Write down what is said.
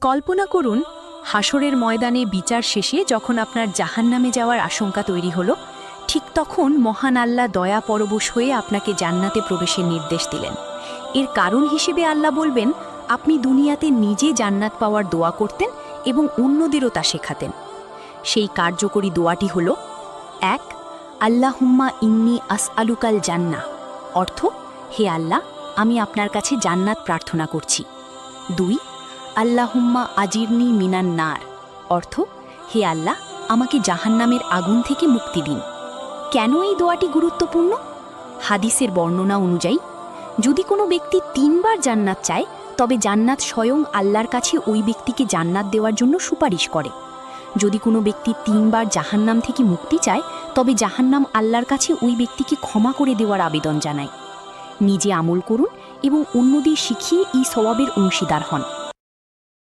কল্পনা করুন, হাসরের ময়দানে বিচার শেষে যখন আপনার জাহান্নামে যাওয়ার আশঙ্কা তৈরি হলো, ঠিক তখন মহান আল্লাহ দয়া পরবশ হয়ে আপনাকে জান্নাতে প্রবেশের নির্দেশ দিলেন। এর কারণ হিসেবে আল্লাহ বলবেন, আপনি দুনিয়াতে নিজে জান্নাত পাওয়ার দোয়া করতেন এবং অন্যদেরও তা শেখাতেন। সেই কার্যকরী দোয়াটি হল ১. আল্লাহুম্মা ইন্নি আসআলুকাল জান্নাহ, অর্থ, হে আল্লাহ, আমি আপনার কাছে জান্নাত প্রার্থনা করছি। ২. আল্লাহুম্মা আজিরনি মিনান নার, অর্থ, হে আল্লাহ, আমাকে জাহান্নামের আগুন থেকে মুক্তি দিন। কেন এই দোয়াটি গুরুত্বপূর্ণ? হাদিসের বর্ণনা অনুযায়ী যদি কোনো ব্যক্তি ৩ বার জান্নাত চায়, তবে জান্নাত স্বয়ং আল্লাহর কাছে ওই ব্যক্তিকে জান্নাত দেওয়ার জন্য সুপারিশ করে। যদি কোনো ব্যক্তি ৩ বার জাহান্নাম থেকে মুক্তি চায়, তবে জাহান্নাম আল্লাহর কাছে ওই ব্যক্তিকে ক্ষমা করে দেওয়ার আবেদন জানায়। নিজে আমল করুন এবং অন্যদের শিখিয়ে এই সওয়াবের অংশীদার হন।